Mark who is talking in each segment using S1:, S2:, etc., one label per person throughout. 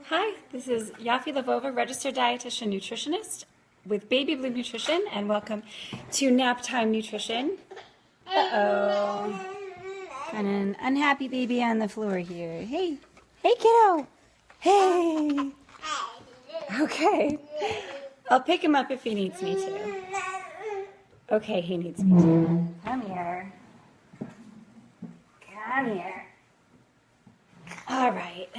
S1: Hi, this is Yaffi Lvova, registered dietitian nutritionist with Baby Blue Nutrition, and welcome to Nap Time Nutrition. Uh-oh. Got an unhappy baby on the floor here. Hey, hey kiddo. Hey. Okay. I'll pick him up if he needs me to. Okay, he needs me to. Come here. Come here. All right.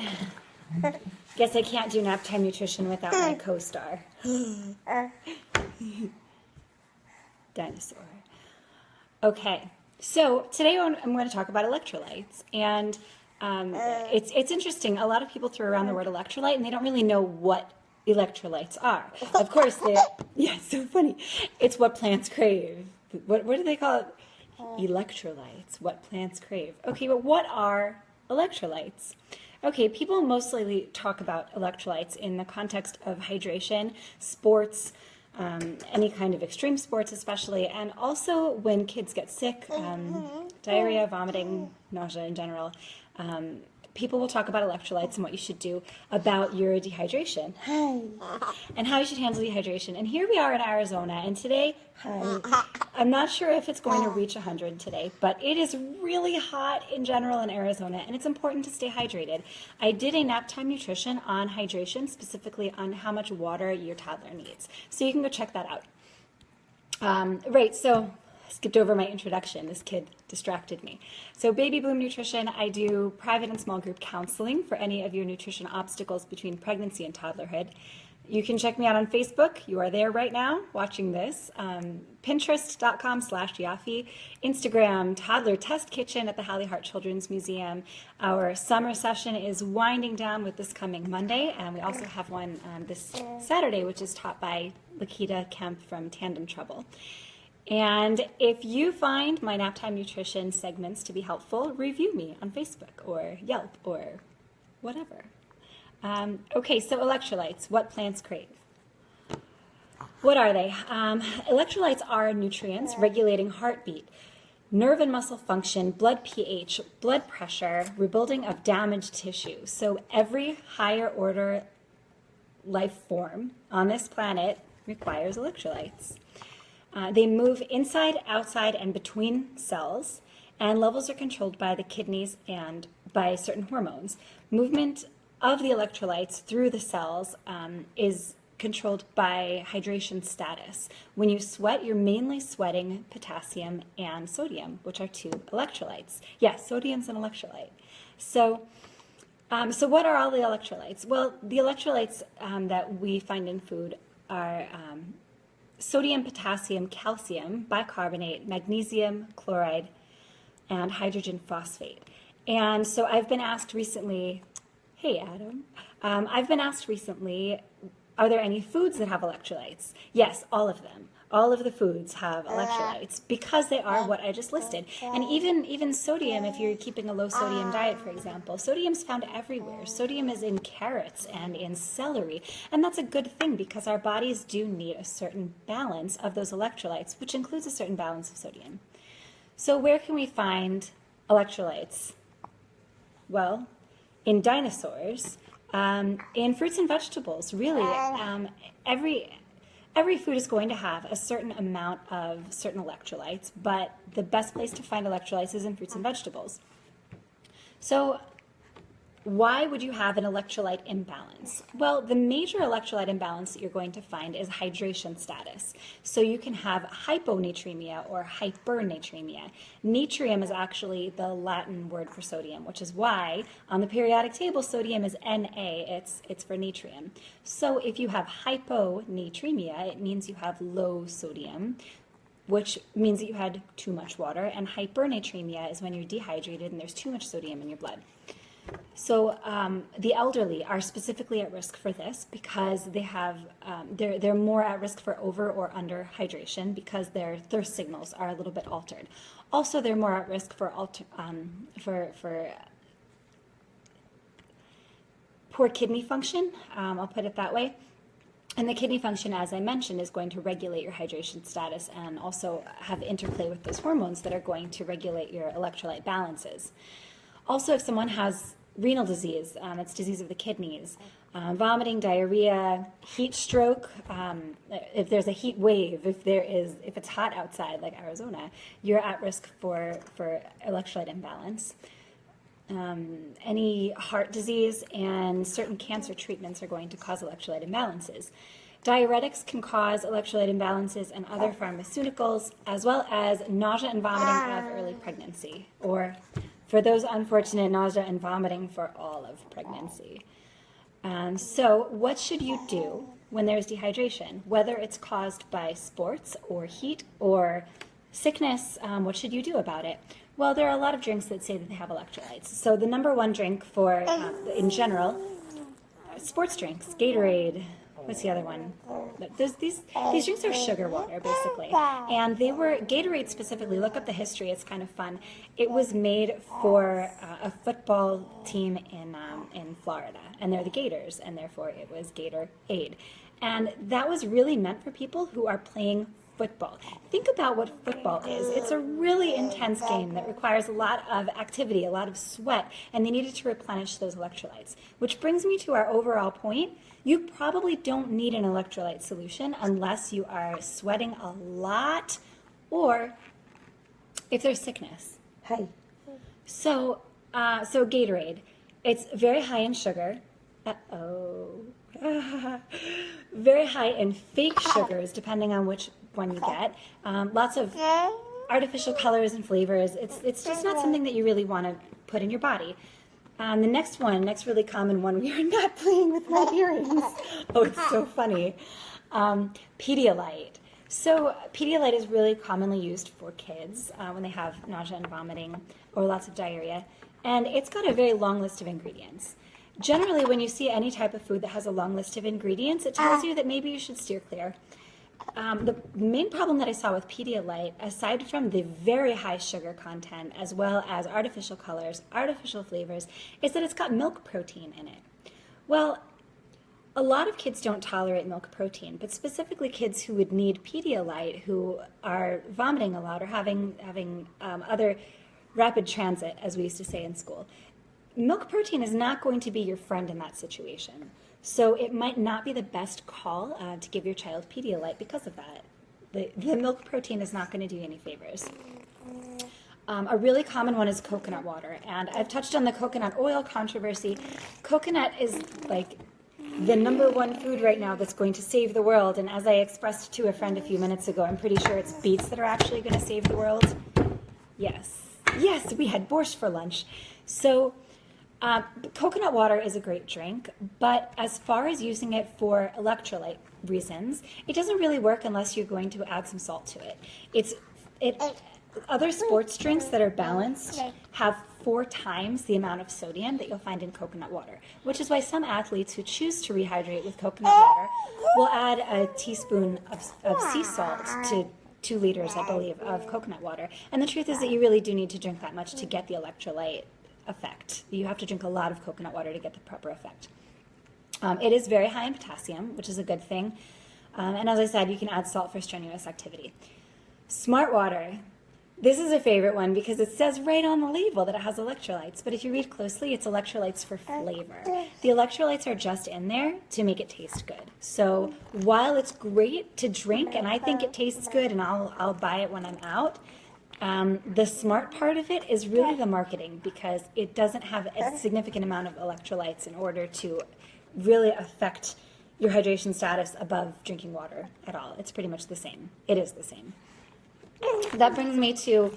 S1: Guess I can't do nap time nutrition without my co-star. Dinosaur. Okay, so today I'm going to talk about electrolytes, and it's interesting. A lot of people throw around the word electrolyte, and they don't really know what electrolytes are. Of course, yeah, so funny. It's what plants crave. What do they call it? Electrolytes. What plants crave. Okay, but what are electrolytes? Okay, people mostly talk about electrolytes in the context of hydration, sports, any kind of extreme sports especially, and also when kids get sick, diarrhea, vomiting, nausea in general. People will talk about electrolytes and what you should do about your dehydration. And how you should handle dehydration. And here we are in Arizona, and today, I'm not sure if it's going to reach 100 today, but it is really hot in general in Arizona, and it's important to stay hydrated. I did a nap time nutrition on hydration, specifically on how much water your toddler needs. So you can go check that out. Right, so I skipped over my introduction. This kid distracted me. So Baby Bloom Nutrition, I do private and small group counseling for any of your nutrition obstacles between pregnancy and toddlerhood. You can check me out on Facebook. You are there right now watching this. Pinterest.com/Yaffi. Instagram, Toddler Test Kitchen at the Hallie Hart Children's Museum. Our summer session is winding down with this coming Monday, and we also have one this Saturday, which is taught by Lakita Kemp from Tandem Trouble. And if you find my nap time nutrition segments to be helpful, review me on Facebook or Yelp or whatever. Okay, so electrolytes, what plants crave. What are they? Electrolytes are nutrients regulating heartbeat, nerve and muscle function, blood pH, blood pressure, rebuilding of damaged tissue. So every higher order life form on this planet requires electrolytes. They move inside, outside, and between cells, and levels are controlled by the kidneys and by certain hormones. Movement of the electrolytes through the cells is controlled by hydration status. When you sweat, you're mainly sweating potassium and sodium, which are two electrolytes. Yes, sodium's an electrolyte. So what are all the electrolytes? Well, the electrolytes that we find in food are sodium, potassium, calcium, bicarbonate, magnesium, chloride, and hydrogen phosphate. And so I've been asked recently, hey Adam, I've been asked recently, are there any foods that have electrolytes? Yes, all of them. All of the foods have electrolytes because they are what I just listed. And even sodium, if you're keeping a low sodium diet, for example, sodium's found everywhere. Sodium is in carrots and in celery. And that's a good thing because our bodies do need a certain balance of those electrolytes, which includes a certain balance of sodium. So where can we find electrolytes? Well, in dinosaurs, in fruits and vegetables, really. Every food is going to have a certain amount of certain electrolytes, but the best place to find electrolytes is in fruits and vegetables. So why would you have an electrolyte imbalance? Well, the major electrolyte imbalance that you're going to find is hydration status. So you can have hyponatremia or hypernatremia. Natrium is actually the Latin word for sodium, which is why on the periodic table sodium is Na, it's for natrium. So if you have hyponatremia, it means you have low sodium, which means that you had too much water, and hypernatremia is when you're dehydrated and there's too much sodium in your blood. So the elderly are specifically at risk for this because they have they're more at risk for over or under hydration because their thirst signals are a little bit altered. Also, they're more at risk for poor kidney function. I'll put it that way. And the kidney function, as I mentioned, is going to regulate your hydration status and also have interplay with those hormones that are going to regulate your electrolyte balances. Also, if someone has renal disease, it's disease of the kidneys, vomiting, diarrhea, heat stroke, if there's a heat wave, if it's hot outside like Arizona, you're at risk for electrolyte imbalance. Any heart disease and certain cancer treatments are going to cause electrolyte imbalances. Diuretics can cause electrolyte imbalances and other pharmaceuticals, as well as nausea and vomiting of early pregnancy, or for those unfortunate, nausea and vomiting for all of pregnancy. So what should you do when there's dehydration? Whether it's caused by sports or heat or sickness, what should you do about it? Well, there are a lot of drinks that say that they have electrolytes. So the number one drink for, in general, sports drinks, Gatorade. What's the other one? These drinks are sugar water, basically. And they were, Gatorade specifically, look up the history, it's kind of fun. It was made for a football team in Florida, and they're the Gators, and therefore it was Gatorade. And that was really meant for people who are playing football. Think about what football is. It's a really intense game that requires a lot of activity, a lot of sweat, and they needed to replenish those electrolytes. Which brings me to our overall point. You probably don't need an electrolyte solution unless you are sweating a lot or if there's sickness. Hi. So Gatorade, it's very high in sugar. Very high in fake sugars, depending on which one you get. Lots of artificial colors and flavors. It's just not something that you really want to put in your body. The next really common one, we are not playing with my earrings. Oh, it's so funny. Pedialyte. So Pedialyte is really commonly used for kids when they have nausea and vomiting or lots of diarrhea. And it's got a very long list of ingredients. Generally, when you see any type of food that has a long list of ingredients, it tells you that maybe you should steer clear. The main problem that I saw with Pedialyte, aside from the very high sugar content, as well as artificial colors, artificial flavors, is that it's got milk protein in it. Well, a lot of kids don't tolerate milk protein, but specifically kids who would need Pedialyte, who are vomiting a lot or having other rapid transit, as we used to say in school. Milk protein is not going to be your friend in that situation. So it might not be the best call to give your child Pedialyte because of that. The milk protein is not going to do you any favors. A really common one is coconut water. And I've touched on the coconut oil controversy. Coconut is like the number one food right now that's going to save the world. And as I expressed to a friend a few minutes ago, I'm pretty sure it's beets that are actually going to save the world. Yes. Yes, we had borscht for lunch. So coconut water is a great drink, but as far as using it for electrolyte reasons, it doesn't really work unless you're going to add some salt to it. Other sports drinks that are balanced have 4 times the amount of sodium that you'll find in coconut water, which is why some athletes who choose to rehydrate with coconut water will add a teaspoon of sea salt to 2 liters, I believe, of coconut water. And the truth is that you really do need to drink that much to get the electrolyte effect. You have to drink a lot of coconut water to get the proper effect. It is very high in potassium, which is a good thing. And as I said, you can add salt for strenuous activity. Smart water. This is a favorite one because it says right on the label that it has electrolytes, but if you read closely, it's electrolytes for flavor. The electrolytes are just in there to make it taste good. So while it's great to drink, and I think it tastes good, and I'll buy it when I'm out, the smart part of it is really the marketing, because it doesn't have a significant amount of electrolytes in order to really affect your hydration status above drinking water at all. It's pretty much the same. It is the same. That brings me to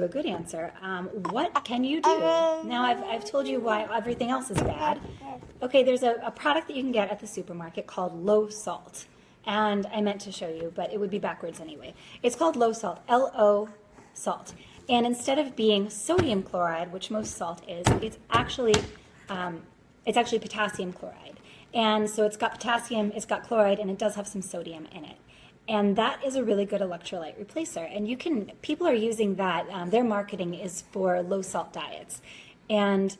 S1: a good answer. What can you do? Now, I've told you why everything else is bad. Okay, there's a product that you can get at the supermarket called low salt. And I meant to show you, but it would be backwards anyway. It's called low salt, L-O salt. And instead of being sodium chloride, which most salt is, it's actually potassium chloride. And so it's got potassium, it's got chloride, and it does have some sodium in it. And that is a really good electrolyte replacer. And people are using that. Their marketing is for low salt diets. And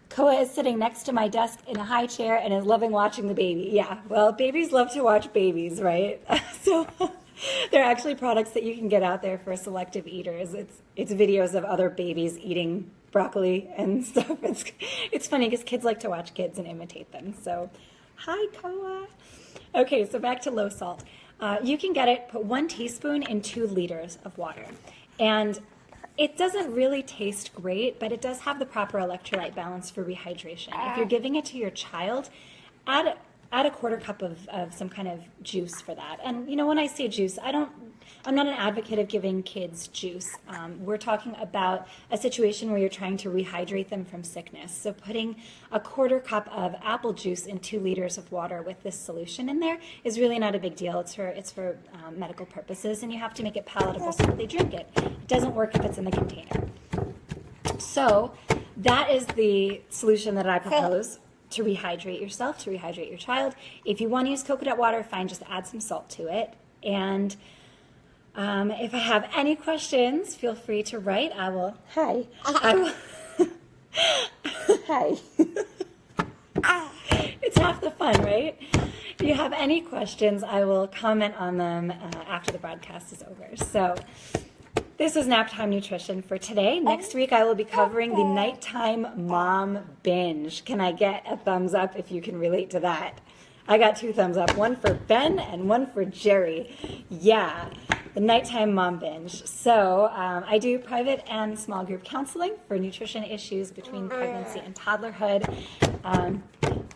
S1: Koa is sitting next to my desk in a high chair and is loving watching the baby. Yeah, well, babies love to watch babies, right? So There are actually products that you can get out there for selective eaters. It's videos of other babies eating broccoli and stuff. It's funny because kids like to watch kids and imitate them. So, hi, Koa. Okay, so back to low salt. You can get it, put 1 teaspoon in 2 liters of water. And it doesn't really taste great, but it does have the proper electrolyte balance for rehydration. If you're giving it to your child, add a quarter cup of some kind of juice for that. And you know, when I say juice, I'm not an advocate of giving kids juice. We're talking about a situation where you're trying to rehydrate them from sickness. So putting a quarter cup of apple juice in 2 liters of water with this solution in there is really not a big deal. It's for medical purposes, and you have to make it palatable so that they drink it. It doesn't work if it's in the container. So that is the solution that I propose to rehydrate yourself, to rehydrate your child. If you want to use coconut water, fine, just add some salt to it. And if I have any questions, feel free to write. Hi. It's half the fun, right? If you have any questions, I will comment on them after the broadcast is over. So this is Naptime Nutrition for today. Next week, I will be covering the nighttime mom binge. Can I get a thumbs up if you can relate to that? I got 2 thumbs up, one for Ben and one for Jerry. Yeah, the nighttime mom binge. So I do private and small group counseling for nutrition issues between pregnancy and toddlerhood.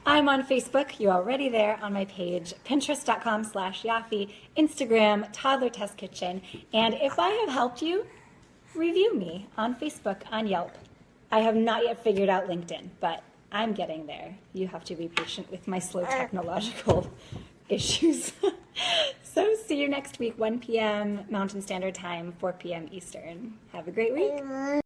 S1: I'm on Facebook, you're already there on my page, pinterest.com/Yaffi, Instagram, Toddler Test Kitchen. And if I have helped you, review me on Facebook, on Yelp. I have not yet figured out LinkedIn, but I'm getting there. You have to be patient with my slow technological issues. So see you next week, 1 p.m. Mountain Standard Time, 4 p.m. Eastern. Have a great week.